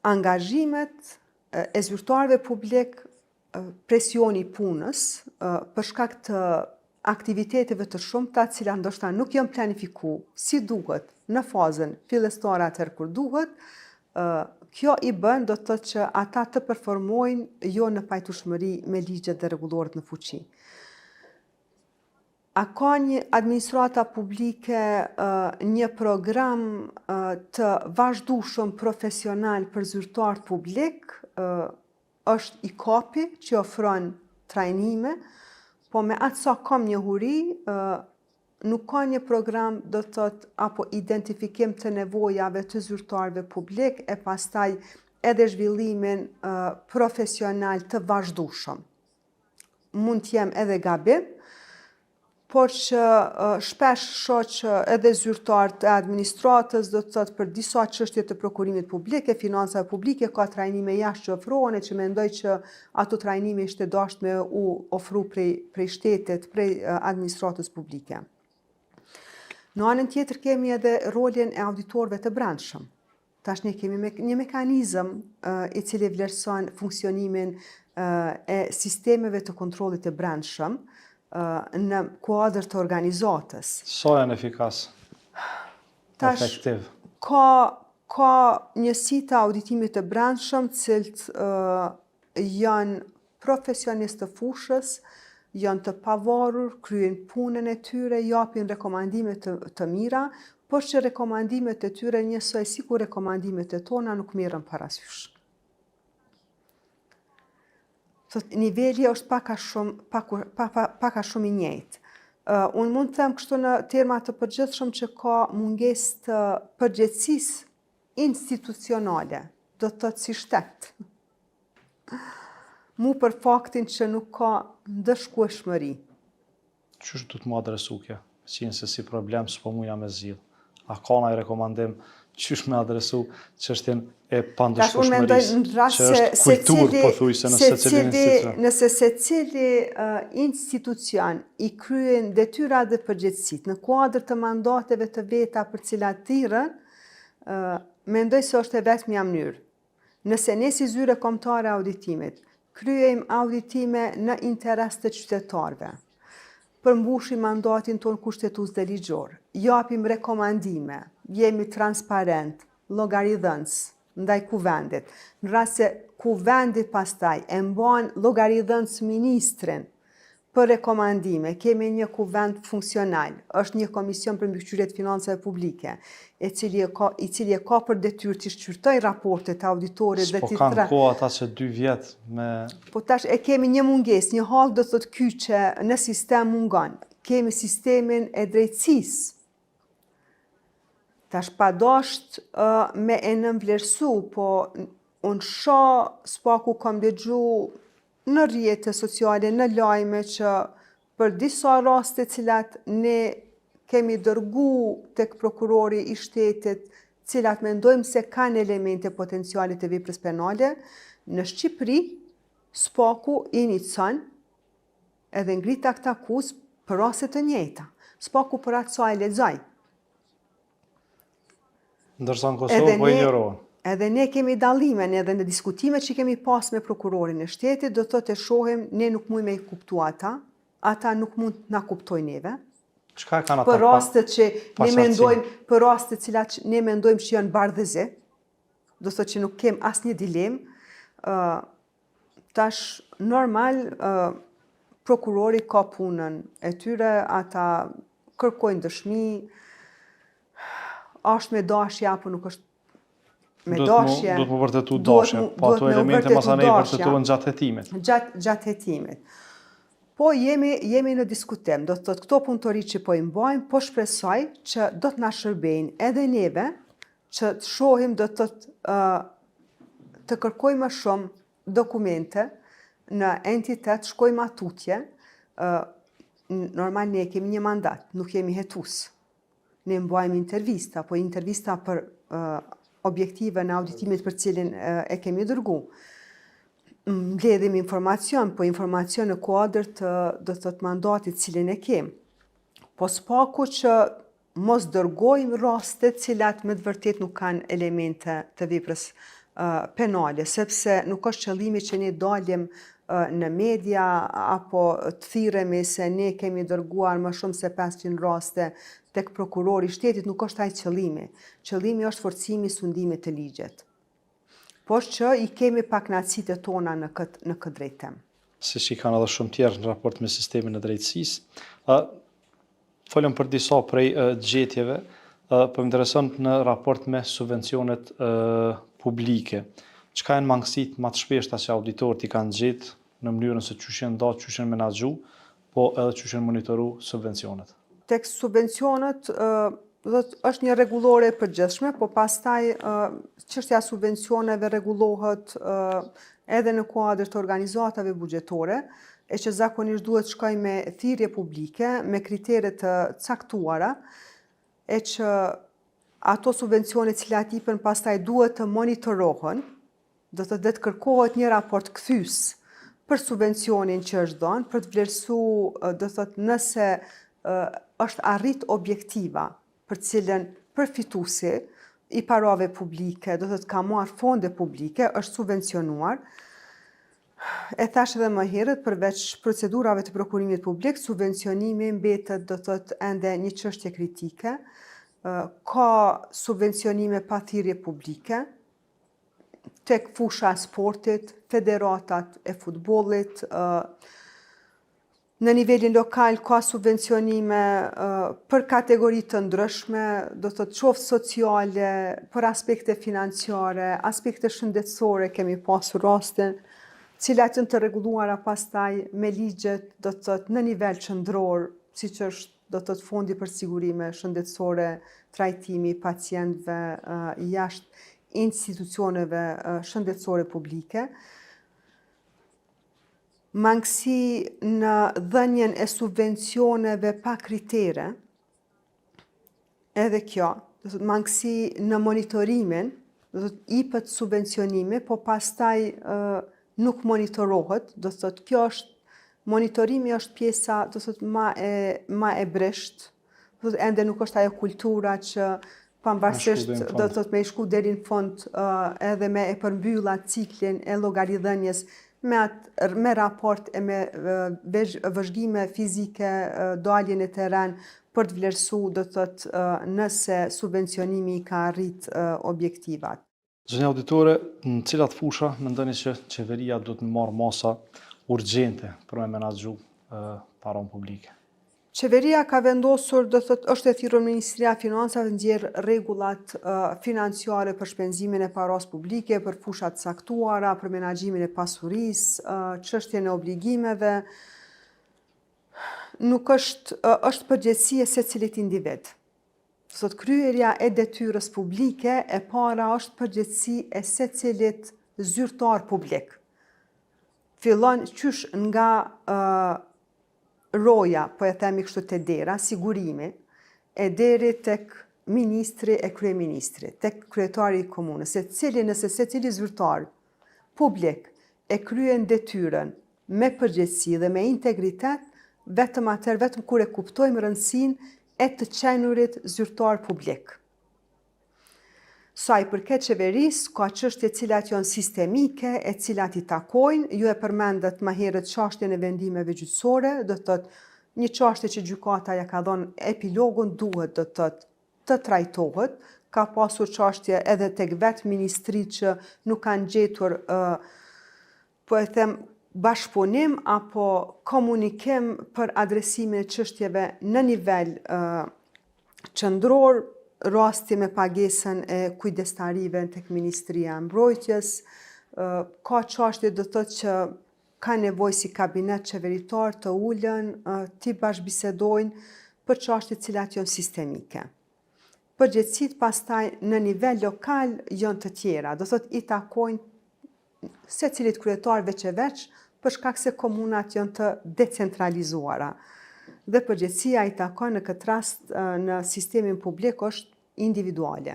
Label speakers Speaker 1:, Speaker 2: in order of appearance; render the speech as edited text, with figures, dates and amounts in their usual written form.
Speaker 1: angazhimet e zyrtarëve publik, presioni i punës, për shkak të aktiviteteve të shumta, të cilat ndoshta nuk janë planifikuar si duhet në fazën fillestare atëherë kur duhet, kjo i bën do të thotë që ata të performojnë jo në pajtueshmëri me ligjet dhe rregullorët në fuqi. A ka një administrata publike një program të vazhdueshëm profesional për zyrtarët publik? Është IKAP-i që ofron trajnime, po me atë sa kam njohuri, nuk ka një program do të thotë apo identifikim të nevojave të zyrtarëve publik e pastaj edhe zhvillimin profesional të vazhdueshëm. Mund të jem edhe gabim, por që shpesh shoh që edhe zyrtarët e administratës do të thotë për disa çështje të prokurimit publik e financave publike ka trajnime jashtë që ofrohen, që mendoj që ato trajnime ishte dashur me u ofru prej shtetit, prej administratës publike. Në anën tjetër kemi edhe rolin e auditorëve të brendshëm. Tash ne kemi një mekanizëm i cili vlerëson funksionimin e sistemeve të kontrollit të brendshëm në kuadër të organizatës.
Speaker 2: Sa janë efikas? Efektiv?
Speaker 1: Ka njësi të auditimit të brendshëm, cilët janë profesionistë të fushës, janë të pavarur, kryejnë punën e tyre, japin rekomandime të mira, por që rekomandimet e tyre njësoj si ku rekomandimet e tona nuk merren parasysh. Niveli është paka shumë i njëjtë. Unë mund të them kështu në terma të përgjithshëm që ka mungesë të përgjegjësisë institucionale, do të thotë si shtet. Mu për faktin që nuk ka ndëshkueshmëri.
Speaker 2: Qysh du të më adresu kjo? Qenë se si problem s'po muja me zgjidh. A ka ndonjë rekomandim qysh me adresu çështjen e pandëshkueshmërisë? Që është kulturë pothuajse në secilin institucion.
Speaker 1: Nëse secili institucion i kryen detyrat dhe përgjegjësitë në kuadër të mandateve të veta për cilat thirrën, mendoj se është e vetmja mënyrë. Nëse ne si zyre kombëtare auditimit kryejmë auditime në interes të qytetarëve, përmbushim mandatin tonë kushtetues dhe ligjor, japim rekomandime, jemi transparent, llogaridhënës ndaj kuvendit. Në rast se kuvendi pastaj e mban llogaridhënës ministrin për rekomandime, kemi një kuvend funksional, është një komision për mbikëqyrje të financave publike, i cili e ka për detyrë të shqyrtoj raportet e auditorit dhe
Speaker 2: s'po kanë kohë ata që 2 vjet me...
Speaker 1: Po tash e kemi një mungesë, një hall do të thotë ky që në sistem mungon. Kemi sistemin e drejtësisë. Tash pa dasht me e nënvlerësu, po unë shoh s'paku kam dëgju në rrjete sociale, në lajme që për disa raste cilat ne kemi dërgu tek prokurori i shtetit, cilat mendojmë se kanë elemente potenciale të veprës penale, në Shqipëri s'paku inicon edhe ngrit akt akuzë për raste të njëjta. S'paku për atë sa e lexoj.
Speaker 2: Ndërsa në Kosovë po ignorojnë.
Speaker 1: Edhe ne kemi dallimen, edhe në diskutimet që kemi pas me prokurorin e shtetit, do të thotë shohim, ne nuk mund me i kuptu ata nuk mund na kuptojnë neve.
Speaker 2: Çka kanë ata?
Speaker 1: Për rastet që ne mendojmë, për rastet cilat ne mendojmë që janë bardhëzi, do të thotë që nuk kem asnjë dilemë, tash normal prokurori ka punën e tyre, ata kërkojnë dëshmi, është me dashje apo nuk është me dashje.
Speaker 2: Duhet më vërtetu dashje, po ato elemente masane i vërtetuan gjatë hetimit.
Speaker 1: Gjatë hetimit. Po jemi në diskutim, do të thotë këto punëtori që po i mbajmë, po shpresoj që do të na shërbejnë edhe neve, që të shohim do të thotë të kërkojmë më shumë dokumente në entitet, shkojmë atutje, normal ne kemi një mandat, nuk jemi hetues. Ne mbajmë intervista, po intervista për objektive në auditimit për cilin e kemi dërgu. Mbledhim informacion, po informacion në kuadër të do të thotë mandatit cilin e kemi. Po s'paku që mos dërgojmë raste cilat me të vërtet nuk kanë elemente të veprës penale, sepse nuk është qëllimi që ne dalim në media apo të thirremi se ne kemi dërguar më shumë se 500 raste tek prokurori i shtetit, nuk është ai qëllimi. Qëllimi është forcimi i sundimit të ligjet. Por që i kemi pak knatësitë tona në këtë drejtim.
Speaker 2: Si që i kanë edhe shumë tjerë në raport me sistemin e drejtësisë. Folëm për disa prej gjetjeve, po më intereson në raport me subvencionet publike. Çka janë mangësitë më të shpeshta që auditorët i kanë gjetë në mënyrën se çu janë nda, çu janë menaxhu, po edhe çu janë monitoru subvencionet?
Speaker 1: Tek subvencionet është një rregullore e përgjithshme, po pastaj çështja e subvencioneve rregullohet edhe në kuadër të organizatave buxhetore, e që zakonisht duhet shkojë me thirrje publike, me kritere të caktuara, e që ato subvencione cilat jipen pastaj duhet të monitorohen, do të kërkohet një raport kthyes për subvencionin që është dhënë, për të vlerësuar, do të thotë nëse është arrit objektiva për cilën përfituesi i parave publike, do të thotë ka marrë fonde publike, është subvencionuar. E thash edhe më herët, përveç procedurave të prokurimit publik, subvencionimi mbetet, do të thotë, ende një çështje kritike. Ka subvencionime pa thirrje publike, tek fusha e sportit, federatat e futbollit, në nivelin lokal ka subvencionime për kategori të ndryshme, do të thotë qoftë sociale, për aspekte financiare, aspekte shëndetësore, kemi pasur raste, cilat janë të rregulluara pastaj me ligjet, do të thotë në nivel qendror, siç është, do të thotë Fondi për sigurime shëndetësore, trajtimi i pacientëve jashtë institucioneve shëndetësore publike. Mangësi në dhënien e subvencioneve pa kritere, edhe kjo, do të thotë mangësi në monitorimin, do të thotë jepet subvencionime, po pastaj nuk monitorohet, do të thotë kjo është monitorimi është pjesa, do të thotë ma e brisht, do të thotë ende nuk është ajo kultura që pavarësisht do të thotë me i shku deri në fund edhe me e përmbylla ciklin e llogaridhënies me raport e me vëzhgime fizike, dalje në terren për të vlerësuar, do të thotë nëse subvencionimi ka arrit objektivat.
Speaker 2: Zënja auditore, në cilat fusha mendoni që qeveria duhet të marrë masa urgjente për me menaxhu paron publike?
Speaker 1: Qeveria ka vendosur, do thotë, është e thirrur Ministria e Financave nxjerr rregullat financiare për shpenzimin e paras publike, për fushat caktuara, për menaxhimin e pasurisë, çështjen e obligimeve. Nuk është përgjegjësi e secilit individ. Do thotë kryerja e detyrës publike e para është përgjegjësi e secilit zyrtar publik. Fillon qysh nga roja, po e themi kështu te dera, sigurimi, e deri tek ministri e kryeministri, tek kryetari i komunës, nëse secili zyrtar publik e kryen detyrën me përgjegjësi dhe me integritet, vetëm kur e kuptojmë rëndësinë e të qenurit zyrtar publik. Sa i përket qeverisë, ka çështje cilat janë sistemike, e cilat i takojnë, ju e përmendet më herët çështjen e vendimeve gjyqësore, do të thotë një çështje që gjykata ja ka dhënë epilogun duhet, do të thotë, të trajtohet. Ka pasur çështje edhe tek vetë ministritë që nuk kanë gjetur, po e them, bashkëpunim apo komunikim për adresimin e çështjeve në nivel qendror, rasti me pagesën e kujdestarive tek Ministria e Mbrojtjes, ka çështje, do të thotë, që ka nevojë si kabinet qeveritar të ulen, të bashkëbisedojnë për çështje të cilat janë sistemike. Përgjegjësitë pastaj në nivel lokal janë të tjera, do thotë i takojnë secilit kryetar veç për shkak se komunat janë të decentralizuara. Dhe përgjegjësia i takon në këtë rast në sistemin publik është individuale.